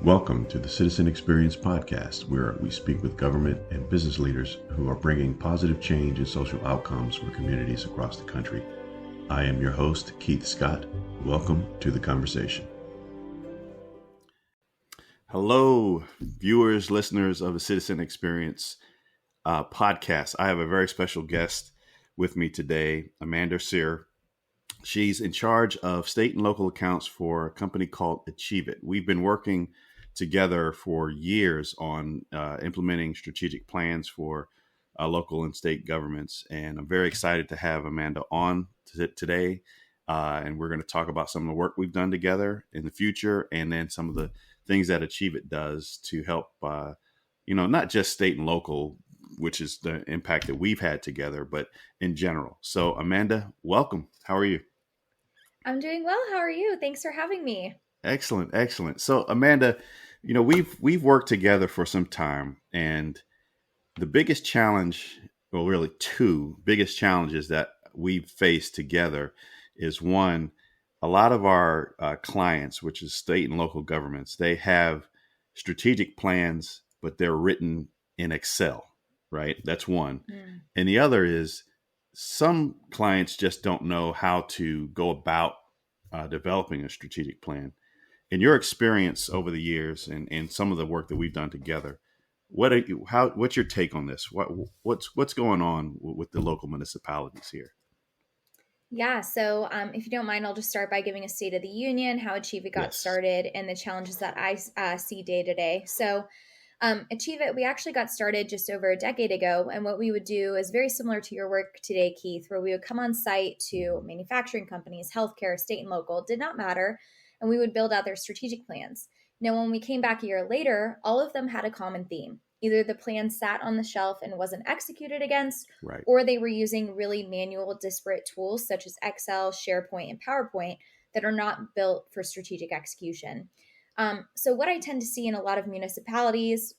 Welcome to the Citizen Experience Podcast, where we speak with government and business leaders who are bringing positive change and social outcomes for communities across the country. I am your host, Keith Scott. Welcome to the conversation. Hello, viewers, listeners of the Citizen Experience podcast. I have a very special guest with me today, Amanda AchieveIt. She's in charge of state and local accounts for a company called AchieveIt. We've been working together for years on implementing strategic plans for local and state governments. And I'm very excited to have Amanda on today. And we're going to talk about some of the work we've done together in the future, and then some of the things that AchieveIt does to help, not just state and local, which is the impact that we've had together, but in general. So Amanda, welcome. How are you? I'm doing well. How are you? Thanks for having me. Excellent. So Amanda, we've worked together for some time, and the biggest challenge, well, really two biggest challenges that we've faced together is one, a lot of our clients, which is state and local governments, they have strategic plans, but they're written in Excel, right? That's one. And the other is some clients just don't know how to go about developing a strategic plan. In your experience over the years and some of the work that we've done together, what's your take on this? What's going on with the local municipalities here? Yeah, so if you don't mind, I'll just start by giving a State of the Union, how AchieveIt got started, and the challenges that I see day to day. So AchieveIt, we actually got started just over a decade ago, and what we would do is very similar to your work today, Keith, where we would come on site to manufacturing companies, healthcare, state and local, did not matter, and we would build out their strategic plans. Now, when we came back a year later, all of them had a common theme. Either the plan sat on the shelf and wasn't executed against, right, or they were using really manual, disparate tools such as Excel, SharePoint, and PowerPoint that are not built for strategic execution. So what I tend to see in a lot of municipalities,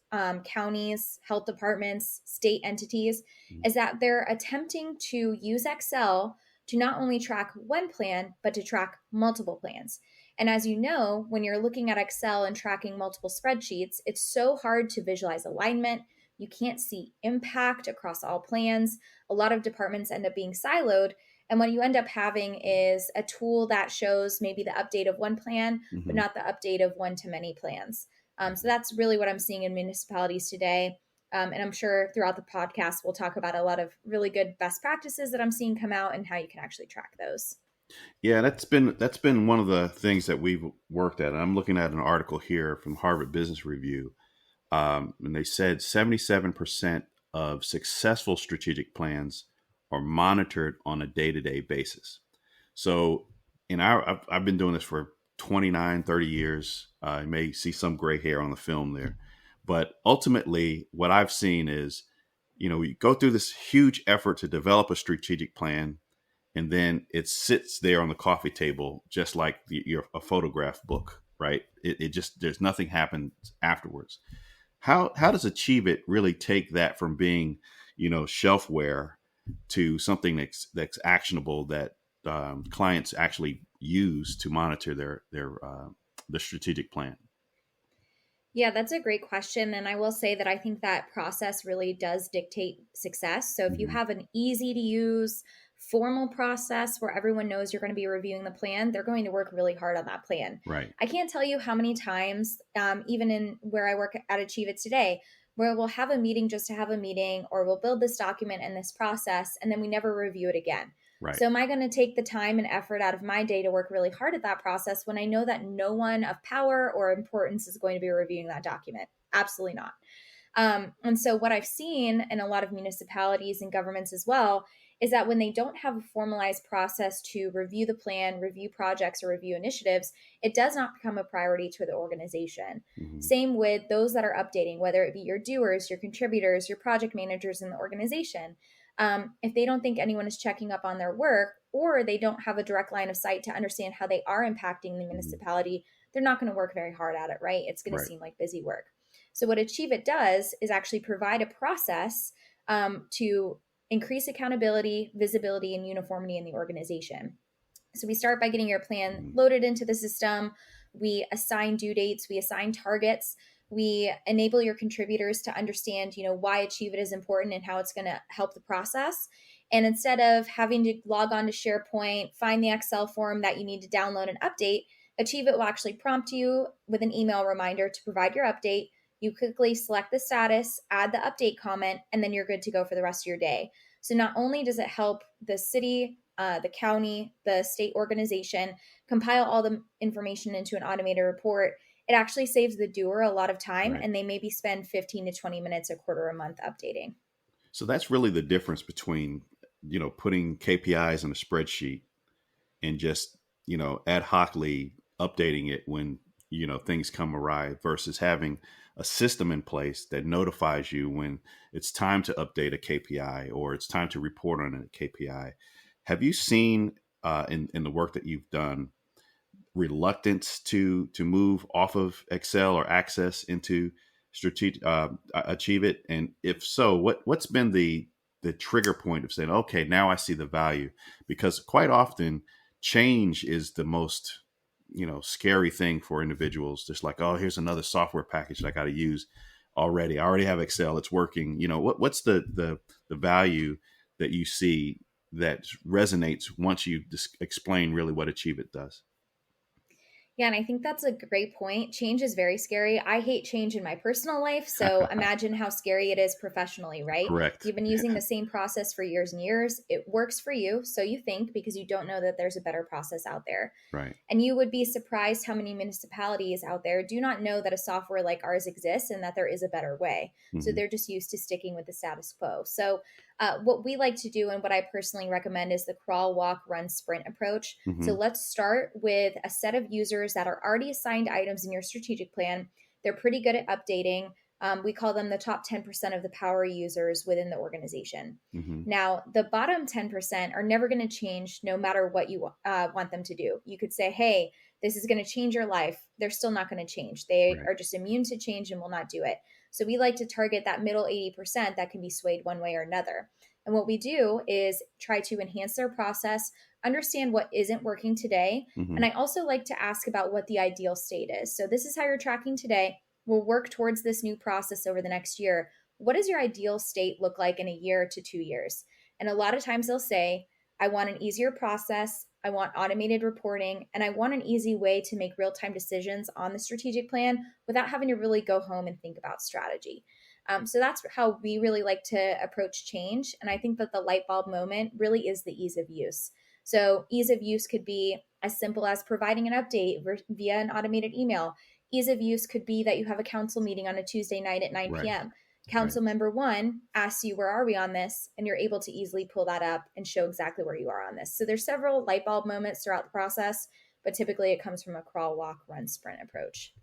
counties, health departments, state entities, is that they're attempting to use Excel to not only track one plan, but to track multiple plans. And as you know, when you're looking at Excel and tracking multiple spreadsheets, it's so hard to visualize alignment. You can't see impact across all plans. A lot of departments end up being siloed. And what you end up having is a tool that shows maybe the update of one plan, but not the update of one-to-many plans. So that's really what I'm seeing in municipalities today. And I'm sure throughout the podcast, we'll talk about a lot of really good best practices that I'm seeing come out and how you can actually track those. Yeah, that's been one of the things that we've worked at. And I'm looking at an article here from Harvard Business Review, and they said 77% of successful strategic plans are monitored on a day-to-day basis. So I've been doing this for 29, 30 years. You may see some gray hair on the film there. But ultimately, what I've seen is, we go through this huge effort to develop a strategic plan, and then it sits there on the coffee table, just like a photograph book, right? It just, there's nothing happens afterwards. How does AchieveIt really take that from being, shelfware to something that's actionable that clients actually use to monitor their strategic plan? Yeah, that's a great question. And I will say that I think that process really does dictate success. So if you have an easy to use formal process where everyone knows you're going to be reviewing the plan, they're going to work really hard on that plan. Right. I can't tell you how many times, even in where I work at AchieveIt today, where we'll have a meeting just to have a meeting, or we'll build this document and this process, and then we never review it again. Right. So am I going to take the time and effort out of my day to work really hard at that process when I know that no one of power or importance is going to be reviewing that document? Absolutely not. And so what I've seen in a lot of municipalities and governments as well is that when they don't have a formalized process to review the plan, review projects, or review initiatives, it does not become a priority to the organization. Same with those that are updating, whether it be your doers, your contributors, your project managers in the organization. If they don't think anyone is checking up on their work, or they don't have a direct line of sight to understand how they are impacting the municipality, they're not going to work very hard at it, right? It's going to seem like busy work. So what AchieveIt does is actually provide a process to increase accountability, visibility, and uniformity in the organization. So we start by getting your plan loaded into the system, We assign due dates, we assign targets, we enable your contributors to understand, why AchieveIt is important and how it's going to help the process. And instead of having to log on to SharePoint, find the Excel form that you need to download and update, AchieveIt will actually prompt you with an email reminder to provide your update. You quickly select the status, add the update comment, and then you're good to go for the rest of your day. So not only does it help the city, the county, the state organization compile all the information into an automated report, it actually saves the doer a lot of time, Right. and they maybe spend 15 to 20 minutes a quarter a month updating. So that's really the difference between, putting KPIs in a spreadsheet and just, ad hocly updating it when, things come awry versus having a system in place that notifies you when it's time to update a KPI or it's time to report on a KPI. Have you seen in the work that you've done reluctance to move off of Excel or Access into strategic AchieveIt? And if so, what's been the trigger point of saying, okay, now I see the value? Because quite often change is the most scary thing for individuals. Just like, oh, here's another software package that I got to use already. I already have Excel, it's working. What's the value that you see that resonates once you explain really what AchieveIt does? Yeah, and I think that's a great point. Change is very scary. I hate change in my personal life, so imagine how scary it is professionally, right? Correct. You've been using the same process for years and years. It works for you, so you think, because you don't know that there's a better process out there. Right. And you would be surprised how many municipalities out there do not know that a software like ours exists and that there is a better way. So Mm-hmm. they're just used to sticking with the status quo. So what we like to do, and what I personally recommend, is the crawl, walk, run, sprint approach. Mm-hmm. So let's start with a set of users that are already assigned items in your strategic plan. They're pretty good at updating. We call them the top 10% of the power users within the organization. Mm-hmm. Now, the bottom 10% are never going to change no matter what you want them to do. You could say, hey, this is going to change your life. They're still not going to change. They Right. are just immune to change and will not do it. So we like to target that middle 80% that can be swayed one way or another. And what we do is try to enhance their process, understand what isn't working today. Mm-hmm. And I also like to ask about what the ideal state is. So this is how you're tracking today. We'll work towards this new process over the next year. What does your ideal state look like in a year to 2 years? And a lot of times they'll say, I want an easier process, I want automated reporting, and I want an easy way to make real-time decisions on the strategic plan without having to really go home and think about strategy. So that's how we really like to approach change. And I think that the light bulb moment really is the ease of use. So ease of use could be as simple as providing an update via an automated email. Ease of use could be that you have a council meeting on a Tuesday night at 9 Right. p.m. Council member one asks you, where are we on this? And you're able to easily pull that up and show exactly where you are on this. So there's several light bulb moments throughout the process, but typically it comes from a crawl, walk, run, sprint approach.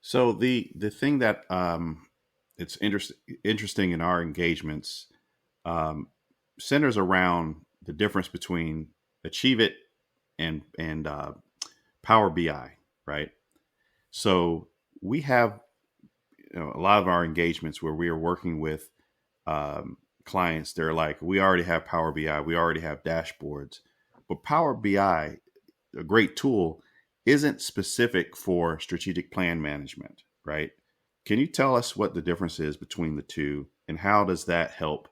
So the thing that it's interesting in our engagements centers around the difference between AchieveIt and Power BI, right? So we have a lot of our engagements where we are working with clients. They're like, we already have Power BI, we already have dashboards, but Power BI, a great tool, isn't specific for strategic plan management, right? Can you tell us what the difference is between the two, and how does that help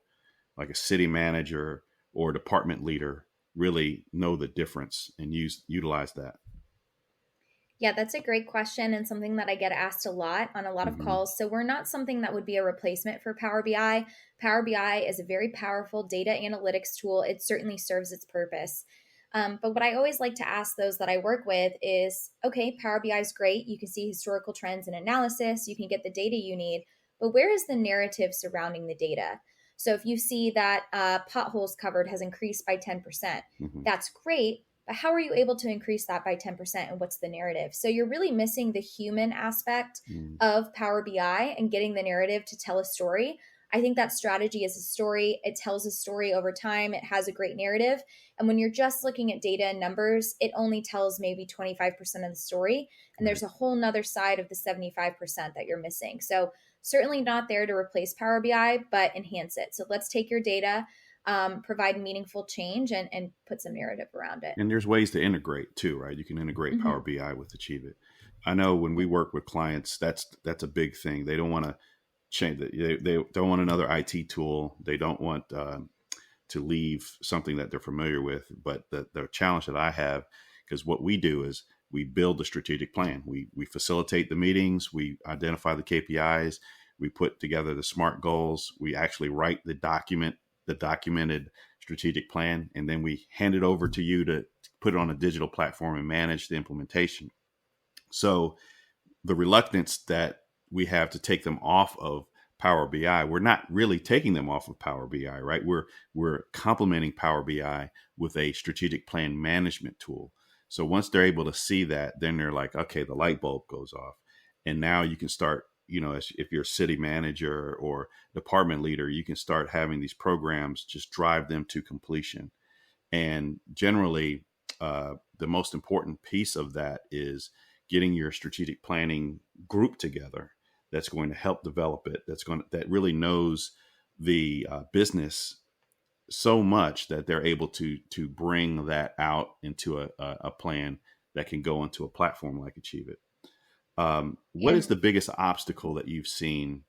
like a city manager or department leader really know the difference and utilize that? Yeah, that's a great question, and something that I get asked a lot on a lot of calls. So we're not something that would be a replacement for Power BI. Power BI is a very powerful data analytics tool. It certainly serves its purpose. But what I always like to ask those that I work with is, okay, Power BI is great. You can see historical trends and analysis. You can get the data you need. But where is the narrative surrounding the data? So if you see that potholes covered has increased by 10%, that's great. But how are you able to increase that by 10%, and what's the narrative? So you're really missing the human aspect of Power BI and getting the narrative to tell a story. I think that strategy is a story. It tells a story over time. It has a great narrative. And when you're just looking at data and numbers, it only tells maybe 25% of the story. And there's a whole nother side of the 75% that you're missing. So certainly not there to replace Power BI, but enhance it. So let's take your data. provide meaningful change and put some narrative around it. And there's ways to integrate too, right? You can integrate Power BI with AchieveIt. I know when we work with clients, that's a big thing. They don't want to change it. They don't want another IT tool. They don't want to leave something that they're familiar with. But the challenge that I have, because what we do is we build the strategic plan. We facilitate the meetings. We identify the KPIs. We put together the SMART goals. We actually write the documented strategic plan, and then we hand it over to you to put it on a digital platform and manage the implementation. So the reluctance that we have to take them off of Power BI, we're not really taking them off of Power BI, right? We're complementing Power BI with a strategic plan management tool. So once they're able to see that, then they're like, okay, the light bulb goes off. And now you can start, if you're a city manager or department leader, you can start having these programs, just drive them to completion. And generally, the most important piece of that is getting your strategic planning group together that's going to help develop it, that really knows the business so much that they're able to bring that out into a plan that can go into a platform like AchieveIt. What is the biggest obstacle that you've seen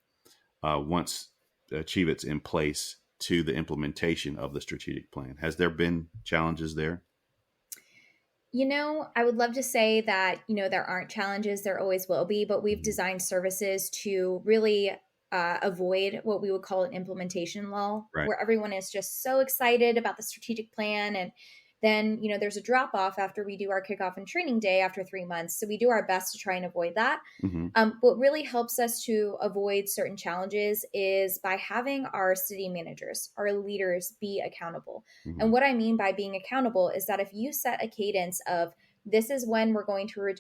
once AchieveIt's in place to the implementation of the strategic plan? Has there been challenges there? I would love to say that, there aren't challenges, there always will be, but we've designed services to really avoid what we would call an implementation lull, Right. where everyone is just so excited about the strategic plan. And then, there's a drop off after we do our kickoff and training day after 3 months. So we do our best to try and avoid that. What really helps us to avoid certain challenges is by having our city managers, our leaders, be accountable. And what I mean by being accountable is that if you set a cadence of this is when we're going to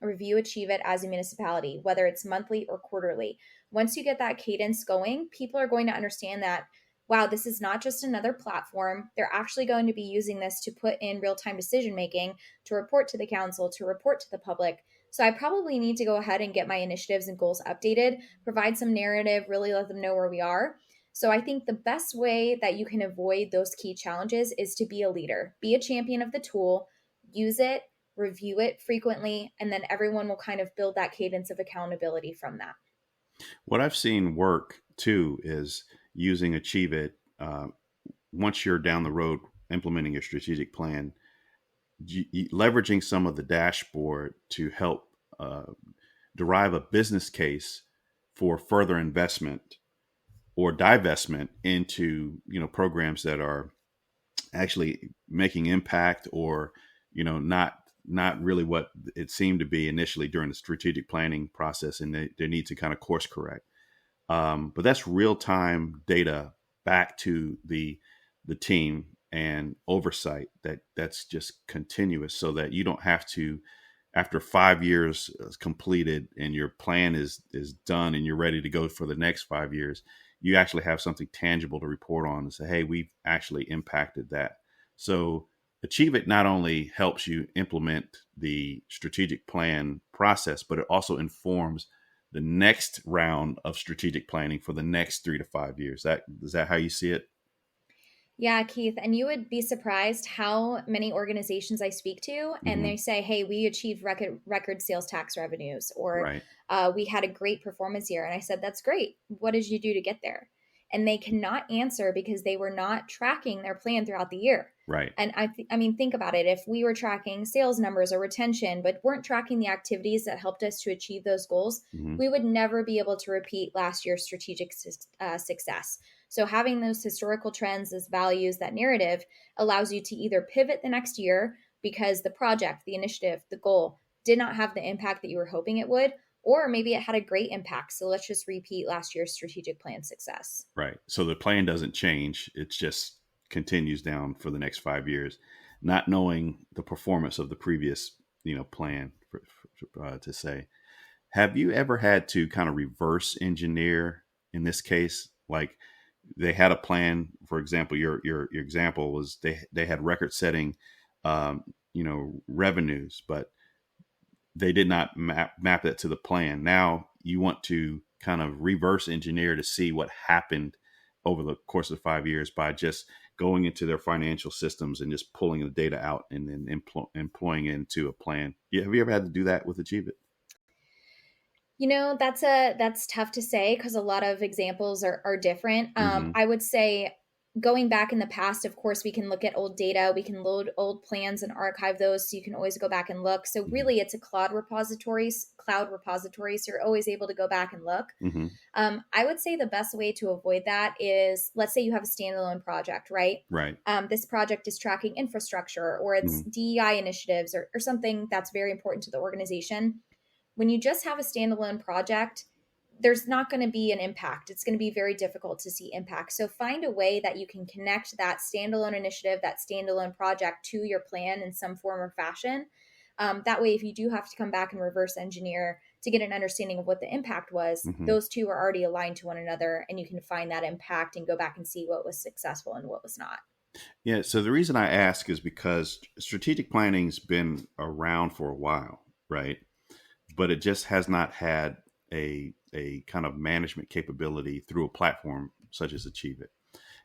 review AchieveIt as a municipality, whether it's monthly or quarterly, once you get that cadence going, people are going to understand that, wow, this is not just another platform. They're actually going to be using this to put in real-time decision-making, to report to the council, to report to the public. So I probably need to go ahead and get my initiatives and goals updated, provide some narrative, really let them know where we are. So I think the best way that you can avoid those key challenges is to be a leader, be a champion of the tool, use it, review it frequently, and then everyone will kind of build that cadence of accountability from that. What I've seen work too is using AchieveIt. Once you're down the road implementing your strategic plan, leveraging some of the dashboard to help derive a business case for further investment or divestment into programs that are actually making impact or not really what it seemed to be initially during the strategic planning process, and they need to kind of course correct. But that's real-time data back to the team and oversight that's just continuous, so that you don't have to, after 5 years completed and your plan is done and you're ready to go for the next 5 years, you actually have something tangible to report on and say, hey, we've actually impacted that. So AchieveIt not only helps you implement the strategic plan process, but it also informs the next round of strategic planning for the next 3 to 5 years. Is that how you see it? Yeah, Keith, and you would be surprised how many organizations I speak to, and they say, hey, we achieved record sales tax revenues, or Right. We had a great performance year. And I said, that's great. What did you do to get there? And they cannot answer because they were not tracking their plan throughout the year. Right. And I mean, think about it. If we were tracking sales numbers or retention, but weren't tracking the activities that helped us to achieve those goals, we would never be able to repeat last year's strategic success. So having those historical trends, as values, that narrative allows you to either pivot the next year because the project, the initiative, the goal did not have the impact that you were hoping it would, or maybe it had a great impact. So let's just repeat last year's strategic plan success. Right. So the plan doesn't change. It just continues down for the next 5 years, not knowing the performance of the previous, plan to say. Have you ever had to kind of reverse engineer in this case? Like they had a plan, for example, your example was they had record setting, revenues, but they did not map it to the plan. Now you want to kind of reverse engineer to see what happened over the course of 5 years by just going into their financial systems and just pulling the data out and then employing it into a plan. Yeah, have you ever had to do that with AchieveIt? That's tough to say because a lot of examples are different. I would say going back in the past, of course, we can look at old data, we can load old plans and archive those, so you can always go back and look. So really, it's a cloud repository. So you're always able to go back and look. I would say the best way to avoid that is, let's say you have a standalone project, right? Right. This project is tracking infrastructure, or it's DEI initiatives, or something that's very important to the organization. When you just have a standalone project, there's not going to be an impact. It's going to be very difficult to see impact. So find a way that you can connect that standalone initiative, that standalone project to your plan in some form or fashion. That way, if you do have to come back and reverse engineer to get an understanding of what the impact was, those two are already aligned to one another, and you can find that impact and go back and see what was successful and what was not. Yeah. So the reason I ask is because strategic planning's been around for a while, right? But it just has not had a kind of management capability through a platform such as AchieveIt.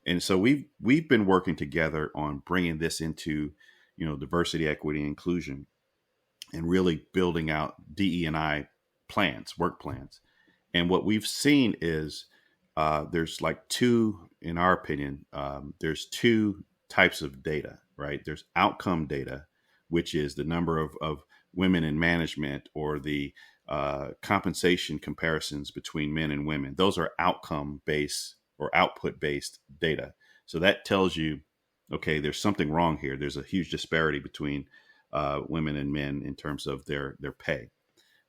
And so we've been working together on bringing this into, diversity, equity, inclusion, and really building out DE&I plans, work plans. And what we've seen is there's like in our opinion, there's two types of data, right? There's outcome data, which is the number of women in management, or the compensation comparisons between men and women. Those are outcome based or output based data. So that tells you, okay, there's something wrong here. There's a huge disparity between women and men in terms of their pay.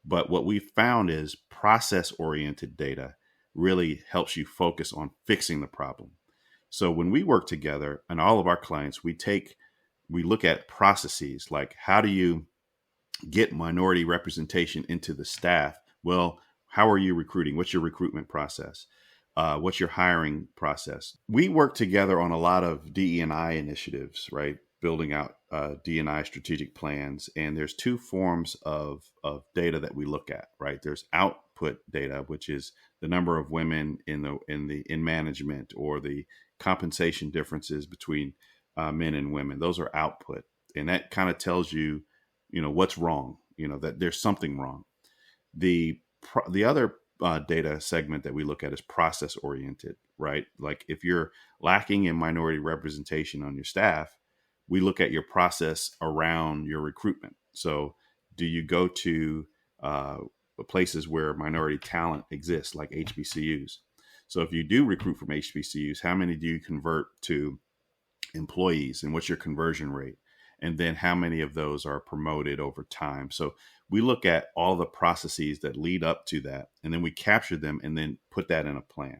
But what we found is process oriented data really helps you focus on fixing the problem. So when we work together, and all of our clients, we look at processes like, how do you get minority representation into the staff? Well, how are you recruiting? What's your recruitment process? What's your hiring process? We work together on a lot of DE&I initiatives, right? Building out D&I strategic plans. And there's two forms of data that we look at, right? There's output data, which is the number of women in management, or the compensation differences between men and women. Those are output. And that kind of tells you, what's wrong, that there's something wrong. The other data segment that we look at is process oriented, right? Like if you're lacking in minority representation on your staff, we look at your process around your recruitment. So do you go to places where minority talent exists, like HBCUs? So if you do recruit from HBCUs, how many do you convert to employees, and what's your conversion rate? And then how many of those are promoted over time? So we look at all the processes that lead up to that, and then we capture them and then put that in a plan.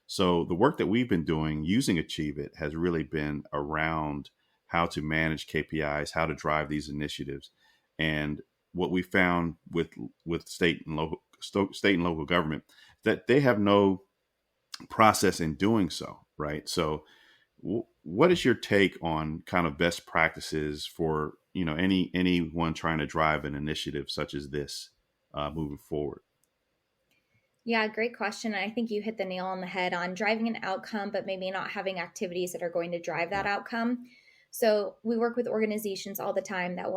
So the work that we've been doing using AchieveIt has really been around how to manage KPIs, how to drive these initiatives. And what we found with state and local government, that they have no process in doing so, right? So what is your take on kind of best practices for, anyone trying to drive an initiative such as this moving forward? Yeah, great question. I think you hit the nail on the head on driving an outcome, but maybe not having activities that are going to drive that outcome. So we work with organizations all the time that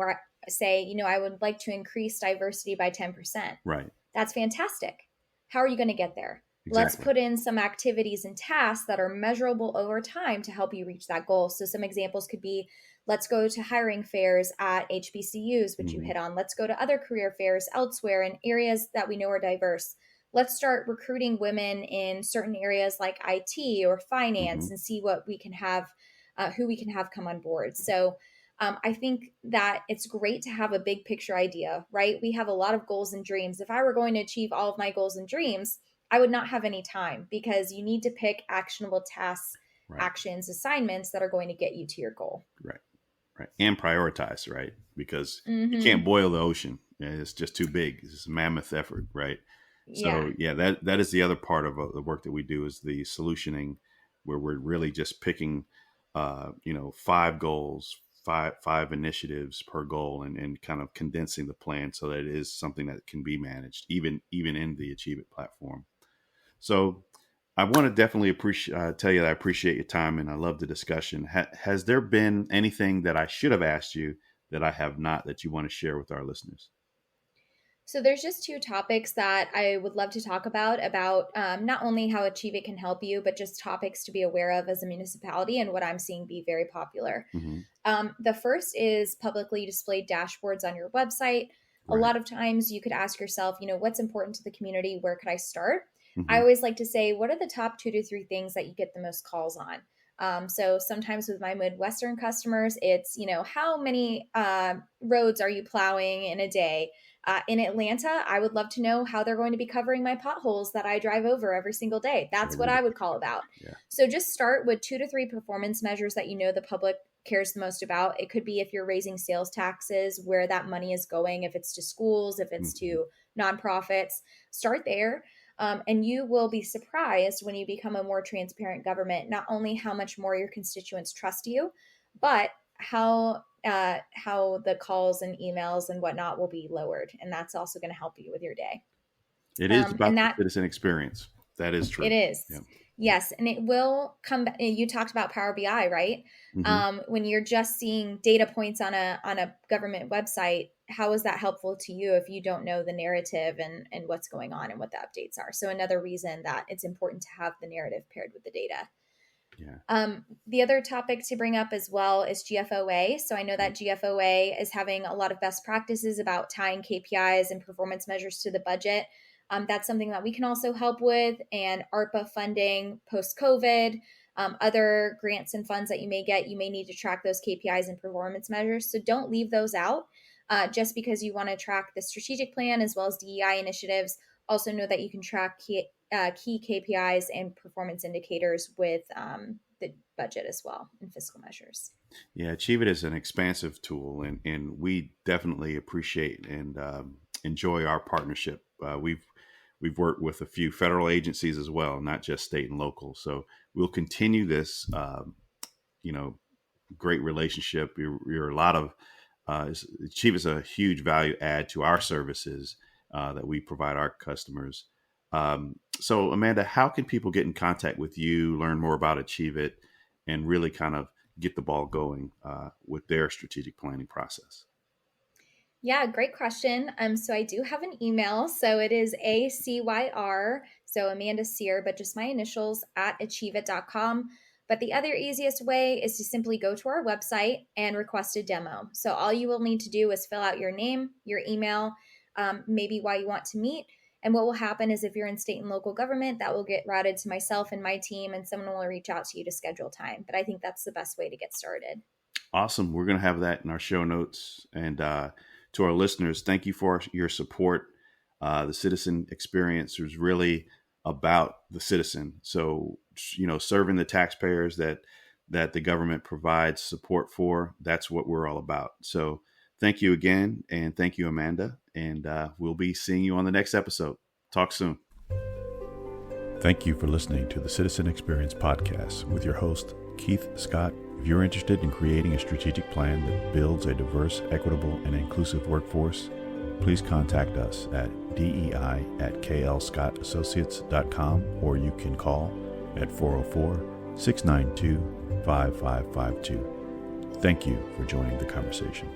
say, I would like to increase diversity by 10%. Right. That's fantastic. How are you going to get there? Exactly. Let's put in some activities and tasks that are measurable over time to help you reach that goal. So some examples could be, let's go to hiring fairs at HBCUs, which you hit on. Let's go to other career fairs elsewhere in areas that we know are diverse. Let's start recruiting women in certain areas like IT or finance and see what we can have, who we can have come on board. So I think that it's great to have a big picture idea, right? We have a lot of goals and dreams. If I were going to achieve all of my goals and dreams, I would not have any time, because you need to pick actionable tasks, actions, assignments that are going to get you to your goal. Right. And prioritize, right? Because you can't boil the ocean. It's just too big. It's a mammoth effort, right? So that is the other part of the work that we do, is the solutioning, where we're really just picking, 5 goals, five initiatives per goal, and kind of condensing the plan so that it is something that can be managed, even in the AchieveIt platform. So I want to definitely tell you that I appreciate your time and I love the discussion. Has there been anything that I should have asked you that I have not that you want to share with our listeners? So there's just two topics that I would love to talk about not only how AchieveIt can help you, but just topics to be aware of as a municipality and what I'm seeing be very popular. Mm-hmm. The first is publicly displayed dashboards on your website. Right. A lot of times you could ask yourself, what's important to the community? Where could I start? Mm-hmm. I always like to say, what are the top 2 to 3 things that you get the most calls on? So sometimes with my Midwestern customers, it's, how many roads are you plowing in a day? In Atlanta, I would love to know how they're going to be covering my potholes that I drive over every single day. That's what I would call about. Yeah. So just start with 2 to 3 performance measures that the public cares the most about. It could be if you're raising sales taxes, where that money is going, if it's to schools, if it's to nonprofits. Start there. And you will be surprised when you become a more transparent government, not only how much more your constituents trust you, but how the calls and emails and whatnot will be lowered. And that's also going to help you with your day. It is about the citizen experience. That is true. It is. Yeah. Yes. And it will come back. You talked about Power BI, right? Mm-hmm. When you're just seeing data points on a government website, how is that helpful to you if you don't know the narrative and what's going on and what the updates are? So another reason that it's important to have the narrative paired with the data. Yeah. The other topic to bring up as well is GFOA. So I know that GFOA is having a lot of best practices about tying KPIs and performance measures to the budget. That's something that we can also help with, and ARPA funding post-COVID, other grants and funds that you may get, you may need to track those KPIs and performance measures. So don't leave those out just because you want to track the strategic plan as well as DEI initiatives. Also know that you can track key KPIs and performance indicators with the budget as well and fiscal measures. Yeah, AchieveIt is an expansive tool, and we definitely appreciate and enjoy our partnership. We've worked with a few federal agencies as well, not just state and local. So we'll continue this, great relationship. You're a lot of AchieveIt is a huge value add to our services that we provide our customers. So Amanda, how can people get in contact with you, learn more about AchieveIt, and really kind of get the ball going with their strategic planning process? Yeah, great question. So I do have an email. So it is ACYR, so Amanda Sear, but just my initials at achieveit.com. But the other easiest way is to simply go to our website and request a demo. So all you will need to do is fill out your name, your email, maybe why you want to meet. And what will happen is if you're in state and local government, that will get routed to myself and my team, and someone will reach out to you to schedule time. But I think that's the best way to get started. Awesome. We're going to have that in our show notes. And to our listeners, thank you for your support. The citizen experience is really about the citizen. So, serving the taxpayers that the government provides support for, that's what we're all about. So thank you again. And thank you, Amanda. And we'll be seeing you on the next episode. Talk soon. Thank you for listening to the Citizen Experience Podcast with your host, Keith Scott. If you're interested in creating a strategic plan that builds a diverse, equitable, and inclusive workforce, please contact us at dei@klscottassociates.com, or you can call at 404-692-5552. Thank you for joining the conversation.